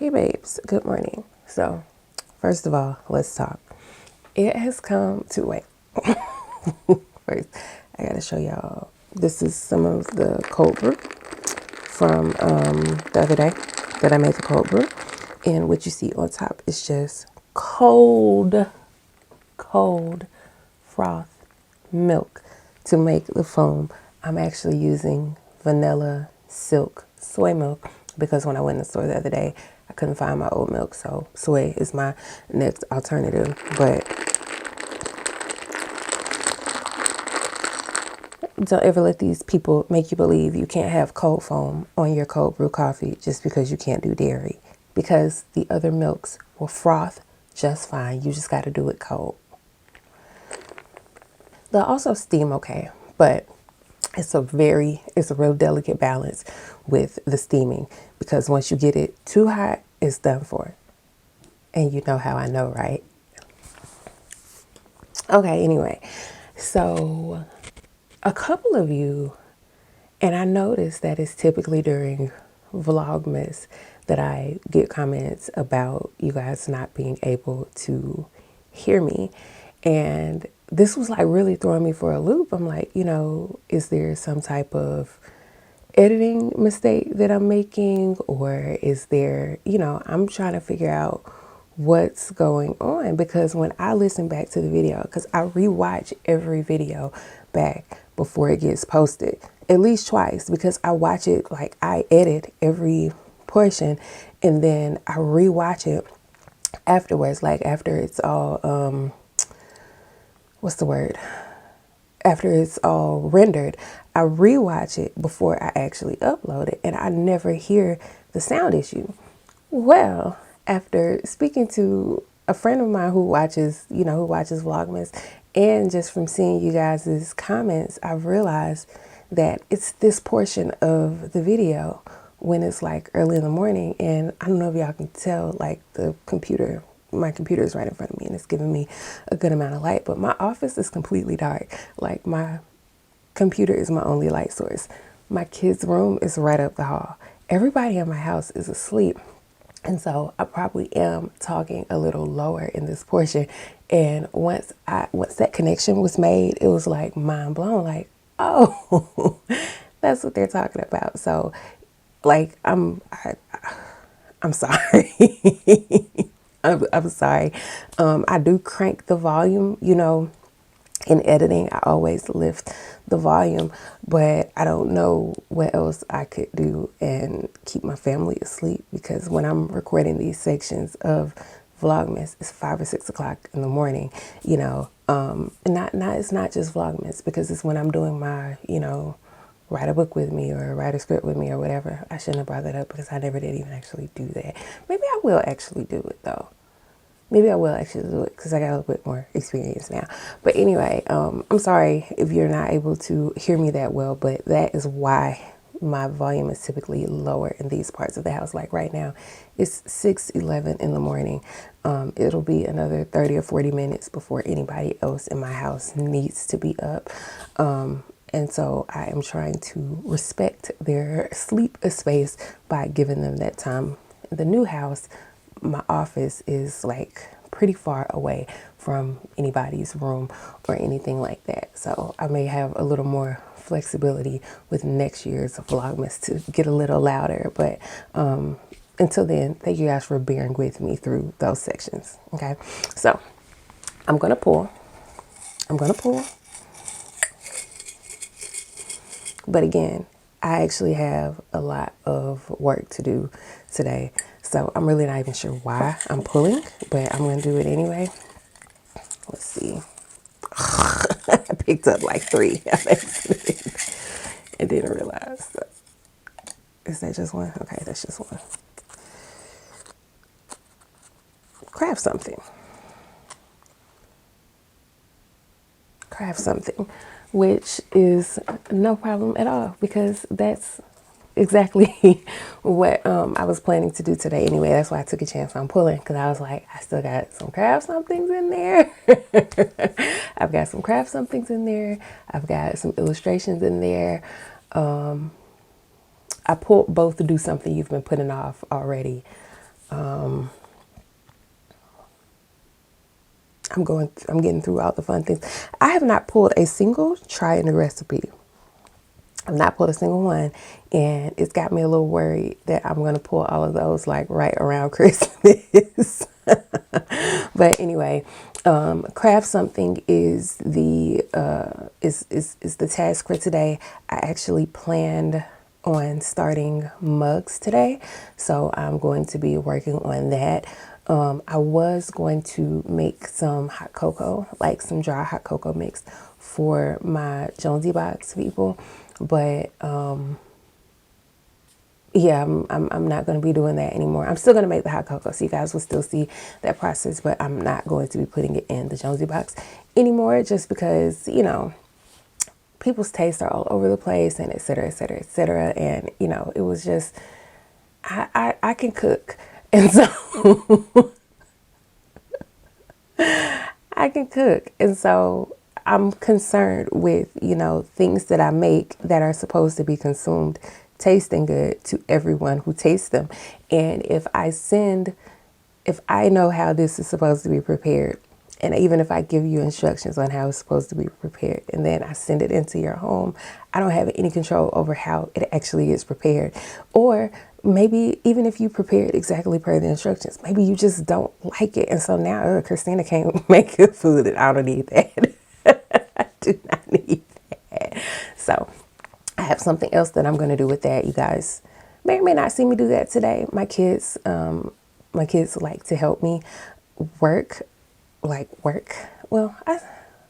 Hey babes, good morning. So, first of all, let's talk. It has come to wait. First, I gotta show y'all. This is some of the cold brew from the other day that I made the cold brew. And what you see on top is just cold froth milk to make the foam. I'm actually using vanilla silk soy milk because when I went in the store the other day, I couldn't find my oat milk, so soy is my next alternative. But don't ever let these people make you believe you can't have cold foam on your cold brew coffee just because you can't do dairy, because the other milks will froth just fine. You just got to do it cold. They'll also steam okay, but it's a real delicate balance with the steaming, because once you get it too hot, it's done for. And you know how I know, right? Okay, anyway, so a couple of you, and I noticed that it's typically during Vlogmas that I get comments about you guys not being able to hear me. And this was like really throwing me for a loop. I'm like, is there some type of editing mistake that I'm making? Or is there, I'm trying to figure out what's going on, because when I listen back to the video, because I rewatch every video back before it gets posted at least twice, because I watch it, like I edit every portion and then I rewatch it afterwards, like after it's all what's the word, after it's all rendered, I rewatch it before I actually upload it, and I never hear the sound issue. Well, after speaking to a friend of mine who watches Vlogmas, and just from seeing you guys' comments, I've realized that it's this portion of the video when it's like early in the morning, and I don't know if y'all can tell, like my computer is right in front of me and it's giving me a good amount of light, but my office is completely dark. Like my computer is my only light source. My kids' room is right up the hall. Everybody in my house is asleep. And so I probably am talking a little lower in this portion. And once that connection was made, it was like mind blown, like, oh, that's what they're talking about. So like, I'm sorry. I'm sorry. I do crank the volume, in editing. I always lift the volume, but I don't know what else I could do and keep my family asleep, because when I'm recording these sections of Vlogmas, it's 5 or 6 o'clock in the morning, and it's not just Vlogmas, because it's when I'm doing my, write a book with me or write a script with me or whatever. I shouldn't have brought that up because I never did even actually do that. Maybe I will actually do it though. Maybe I will actually do it because I got a little bit more experience now. But anyway, I'm sorry if you're not able to hear me that well, but that is why my volume is typically lower in these parts of the house. Like right now, it's 6:11 in the morning. It'll be another 30 or 40 minutes before anybody else in my house needs to be up. And so I am trying to respect their sleep space by giving them that time. The new house, my office is like pretty far away from anybody's room or anything like that. So I may have a little more flexibility with next year's Vlogmas to get a little louder. But until then, thank you guys for bearing with me through those sections. Okay, so I'm gonna pull. But again, I actually have a lot of work to do today. So I'm really not even sure why I'm pulling, but I'm going to do it anyway. Let's see. I picked up like 3 and didn't realize. Is that just one? Okay, that's just one. Craft something. Which is no problem at all, because that's exactly what I was planning to do today anyway. That's why I took a chance on pulling, because I was like, I still got some craft somethings in there. I've got some craft somethings in there. I've got some illustrations in there. I pulled both to do something you've been putting off already. I'm getting through all the fun things. I have not pulled a single try new recipe. I've not pulled a single one, and it's got me a little worried that I'm going to pull all of those like right around Christmas. But anyway, craft something is the is the task for today. I actually planned on starting mugs today, so I'm going to be working on that. I was going to make some hot cocoa, like some dry hot cocoa mix for my Jonesy Box people, but yeah, I'm not going to be doing that anymore. I'm still going to make the hot cocoa, so you guys will still see that process, but I'm not going to be putting it in the Jonesy Box anymore, just because, you know, people's tastes are all over the place, and et cetera, et cetera, et cetera. And, you know, it was just, I can cook. And so I can cook. And so I'm concerned with, you know, things that I make that are supposed to be consumed tasting good to everyone who tastes them. And if I know how this is supposed to be prepared, and even if I give you instructions on how it's supposed to be prepared, and then I send it into your home, I don't have any control over how it actually is prepared. Or maybe even if you prepare it exactly per the instructions, maybe you just don't like it. And so now Christina can't make good food, and I don't need that. I do not need that. So I have something else that I'm going to do with that. You guys may or may not see me do that today. My kids like to help me work. Well,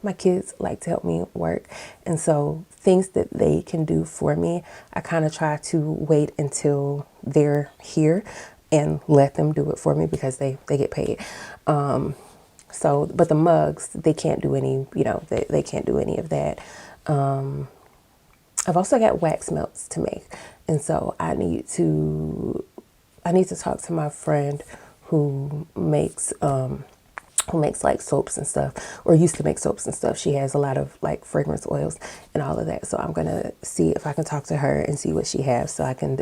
my kids like to help me work. And so things that they can do for me, I kind of try to wait until they're here and let them do it for me, because they get paid. But the mugs, they can't do any, you know, they can't do any of that. I've also got wax melts to make. And so I need to talk to my friend who makes like soaps and stuff, or used to make soaps and stuff. She has a lot of like fragrance oils and all of that. So I'm gonna see if I can talk to her and see what she has, so I can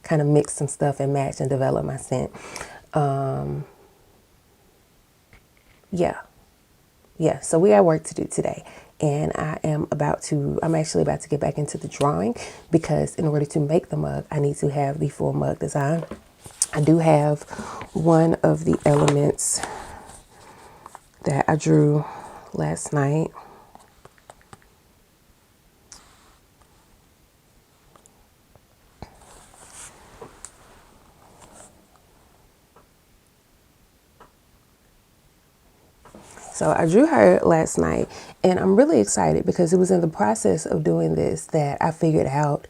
kind of mix some stuff and match and develop my scent. Yeah. So we got work to do today, and I'm actually about to get back into the drawing, because in order to make the mug, I need to have the full mug design. I do have one of the elements that I drew last night. So I drew her last night, and I'm really excited because it was in the process of doing this that I figured out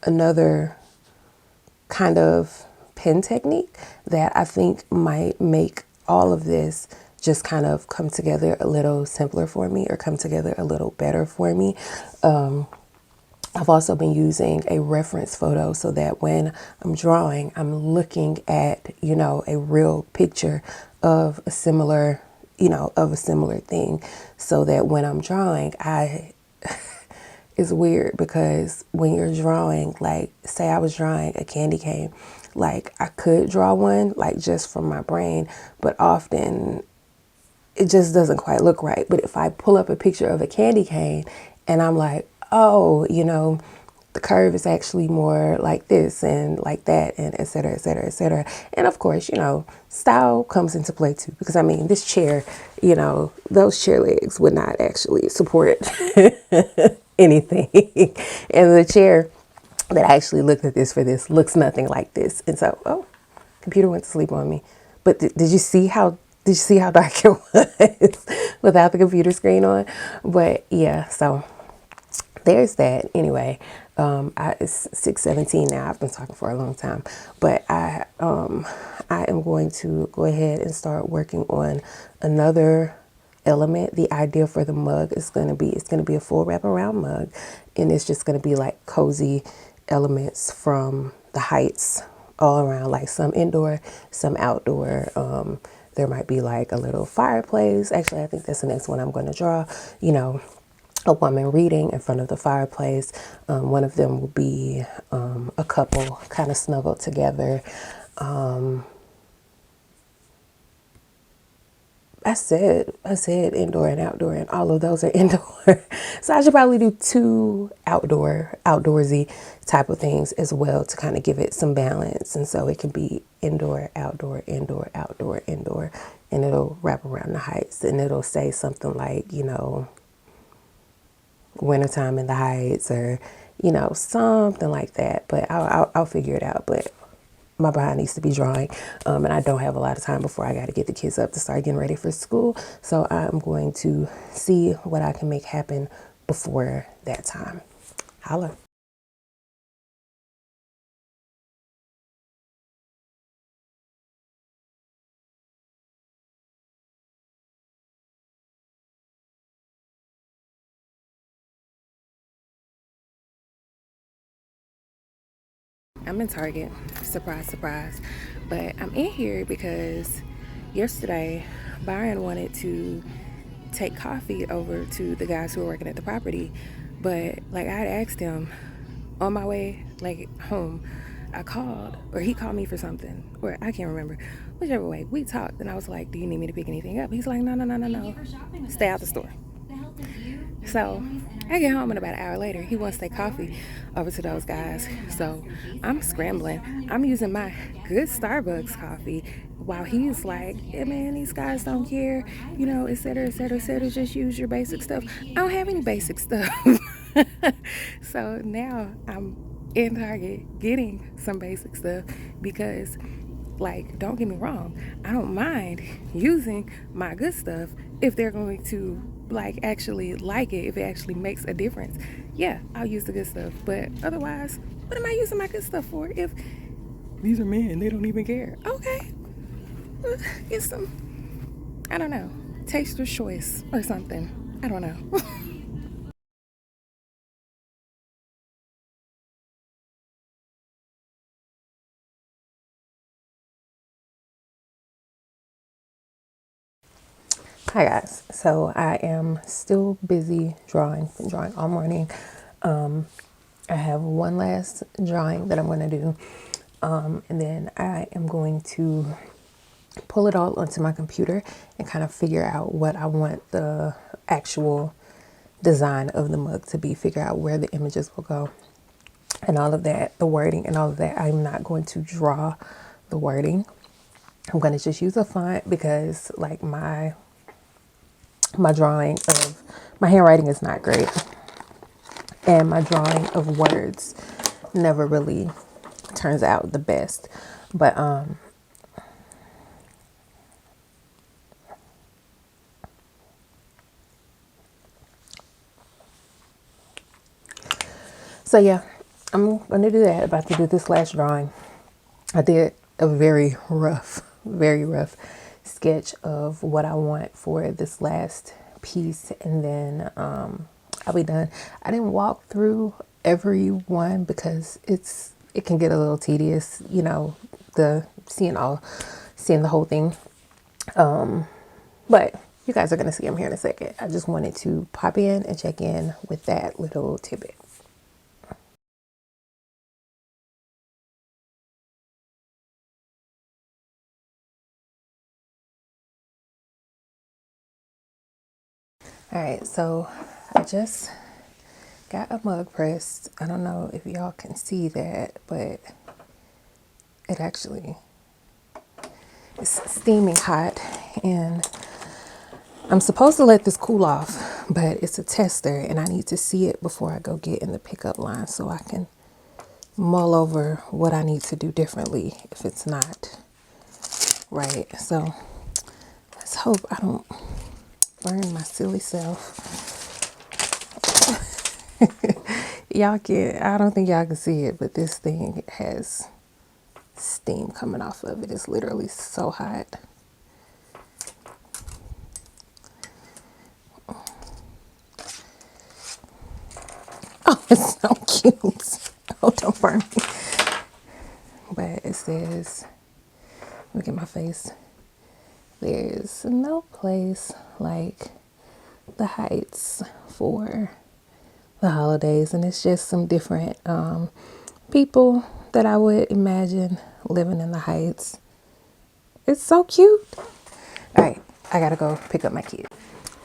another kind of pen technique that I think might make all of this just kind of come together a little simpler for me, or come together a little better for me. I've also been using a reference photo, so that when I'm drawing, I'm looking at, you know, a real picture of a similar, thing, so that when I'm drawing, it's weird, because when you're drawing, like say I was drawing a candy cane, like I could draw one like just from my brain, but often it just doesn't quite look right. But if I pull up a picture of a candy cane and I'm like, oh, you know, the curve is actually more like this and like that, and et cetera, et cetera, et cetera. And of course, you know, style comes into play too, because I mean, this chair, you know, those chair legs would not actually support anything. And the chair that I actually looked at this for this looks nothing like this. And so, oh, computer went to sleep on me. But did you see how dark it was without the computer screen on? But yeah, so there's that. Anyway, it's 6:17 now. I've been talking for a long time, but I am going to go ahead and start working on another element. The idea for the mug is going to be, it's going to be a full wraparound mug, and it's just going to be like cozy elements from the heights all around, like some indoor, some outdoor. There might be like a little fireplace. Actually, I think that's the next one I'm going to draw, you know, a woman reading in front of the fireplace. One of them will be a couple kind of snuggled together. I said indoor and outdoor, and all of those are indoor. So I should probably do two outdoorsy type of things as well to kind of give it some balance. And so it can be indoor, outdoor, indoor, outdoor, indoor, and it'll wrap around the heights, and it'll say something like, wintertime in the heights, or something like that. But I'll figure it out. But my behind needs to be drawing, and I don't have a lot of time before I got to get the kids up to start getting ready for school. So I'm going to see what I can make happen before that time. Holla. I'm in Target, surprise, surprise. But I'm in here because yesterday Byron wanted to take coffee over to the guys who were working at the property. But like I had asked him on my way like home, I called, or he called me for something, or I can't remember. Whichever way, we talked, and I was like, "Do you need me to pick anything up?" He's like, "No, no, no, no, no. Stay out the store." So I get home, and about an hour later, he wants to take coffee over to those guys. So I'm scrambling. I'm using my good Starbucks coffee while he's like, "Yeah, man, these guys don't care, et cetera, et cetera, et cetera. Just use your basic stuff." I don't have any basic stuff. So now I'm in Target getting some basic stuff because, like, don't get me wrong, I don't mind using my good stuff if they're going to like actually like it, if it actually makes a difference. Yeah, I'll use the good stuff, but otherwise, what am I using my good stuff for if these are men, they don't even care? Okay, get some, I don't know, taster's choice or something. I don't know. Hi guys, so I am still busy drawing, been drawing all morning. I have one last drawing that I'm going to do, and then I am going to pull it all onto my computer and kind of figure out what I want the actual design of the mug to be, figure out where the images will go and all of that, the wording and all of that. I'm not going to draw the wording. I'm going to just use a font because like my drawing of my handwriting is not great, and my drawing of words never really turns out the best. But so yeah, I'm gonna do that. About to do this last drawing. I did a very rough sketch of what I want for this last piece, and then I'll be done. I didn't walk through every one because it can get a little tedious, the seeing the whole thing. But you guys are gonna see them here in a second. I just wanted to pop in and check in with that little tidbit. All right, so I just got a mug pressed. I don't know if y'all can see that, but it actually is steaming hot, and I'm supposed to let this cool off, but it's a tester and I need to see it before I go get in the pickup line so I can mull over what I need to do differently if it's not right. So let's hope I don't burn my silly self. I don't think y'all can see it, but this thing has steam coming off of it. It's literally so hot. Oh, it's so cute. Oh, don't burn me. But it says, look at my face. There's no place like the Heights for the holidays, and it's just some different people that I would imagine living in the Heights. It's so cute. All right, I gotta go pick up my kid.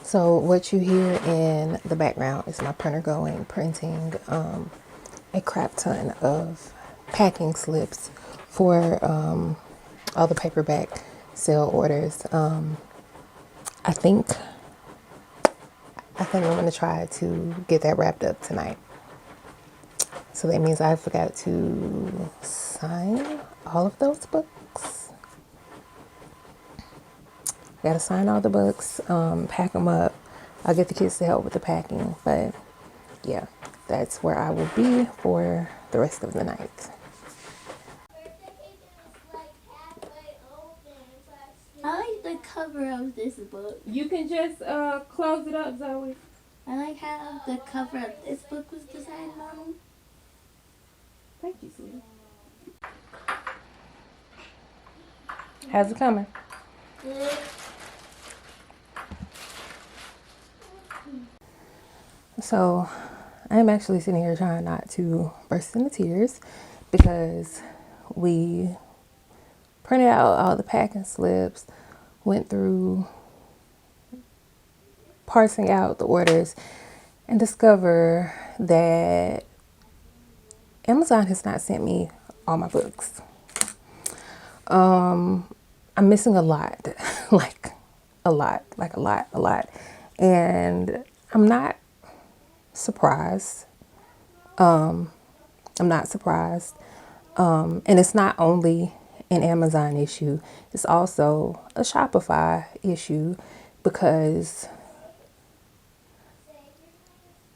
So what you hear in the background is my printer going, printing a crap ton of packing slips for all the paperback sale orders. I think I'm going to try to get that wrapped up tonight. So that means I forgot to sign all of those books. Got to sign all the books, pack them up. I'll get the kids to help with the packing. But yeah, that's where I will be for the rest of the night. I like the cover of this book. You can just close it up, Zoe. I like how the cover of this book was designed, Mom. Thank you, sweetie. How's it coming? Good. So I'm actually sitting here trying not to burst into tears because we printed out all the packing slips, went through parsing out the orders, and discover that Amazon has not sent me all my books. I'm missing a lot, like a lot. And I'm not surprised. I'm not surprised. And it's not only an Amazon issue, it's also a Shopify issue because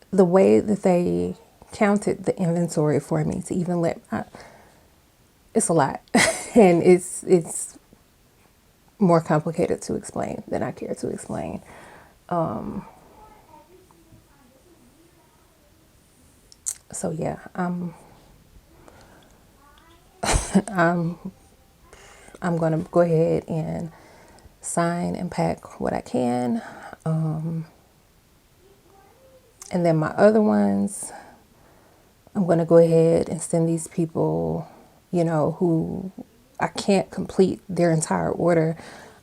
the way that they counted the inventory for me to even it's a lot. And it's more complicated to explain than I care to explain. So yeah, I'm gonna go ahead and sign and pack what I can. And then my other ones, I'm gonna go ahead and send these people, who I can't complete their entire order.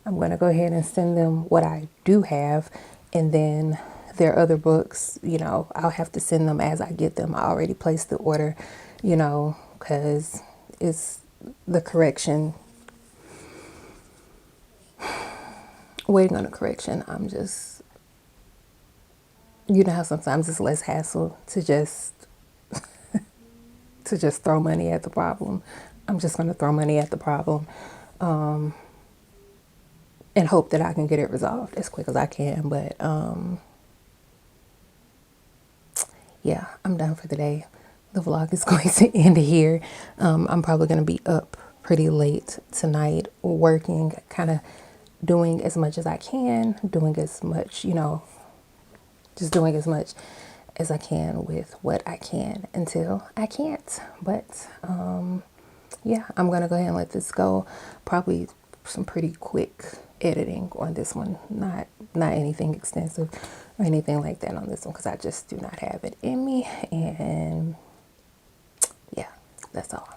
I'm gonna go ahead and send them what I do have, and then their other books, I'll have to send them as I get them. I already placed the order, because it's the correction. Waiting on a correction. I'm just, how sometimes it's less hassle to just throw money at the problem. I'm just going to throw money at the problem, and hope that I can get it resolved as quick as I can. But yeah, I'm done for the day. The vlog is going to end here. I'm probably going to be up pretty late tonight, working, kind of doing as much as I can, doing as much, just doing as much as I can with what I can until I can't. But yeah, I'm gonna go ahead and let this go. Probably some pretty quick editing on this one, not anything extensive or anything like that on this one, because I just do not have it in me. And yeah, that's all.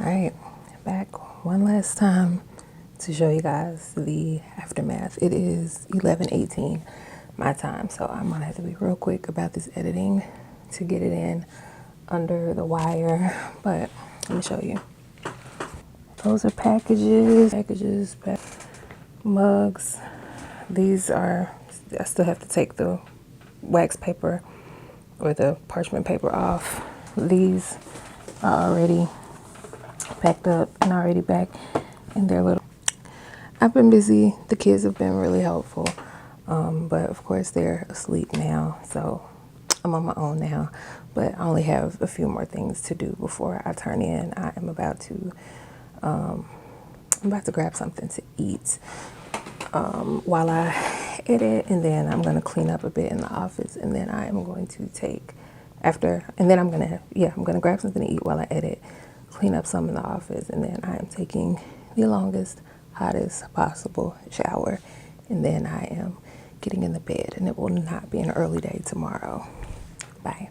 All right, back one last time to show you guys the aftermath. It is 11:18 my time, so I'm gonna have to be real quick about this editing to get it in under the wire. But let me show you. Those are packages, mugs. These are, I still have to take the wax paper or the parchment paper off. These are already packed up and already back in their little. I've been busy. The kids have been really helpful. But of course they're asleep now, so I'm on my own now. But I only have a few more things to do before I turn in. I'm about to grab something to eat while I edit, and then I'm going to clean up a bit in the office, and then I am going to take and then I'm going to grab something to eat while I edit, clean up some in the office, and then I am taking the longest, hottest possible shower, and then I am getting in the bed, and it will not be an early day tomorrow. Bye.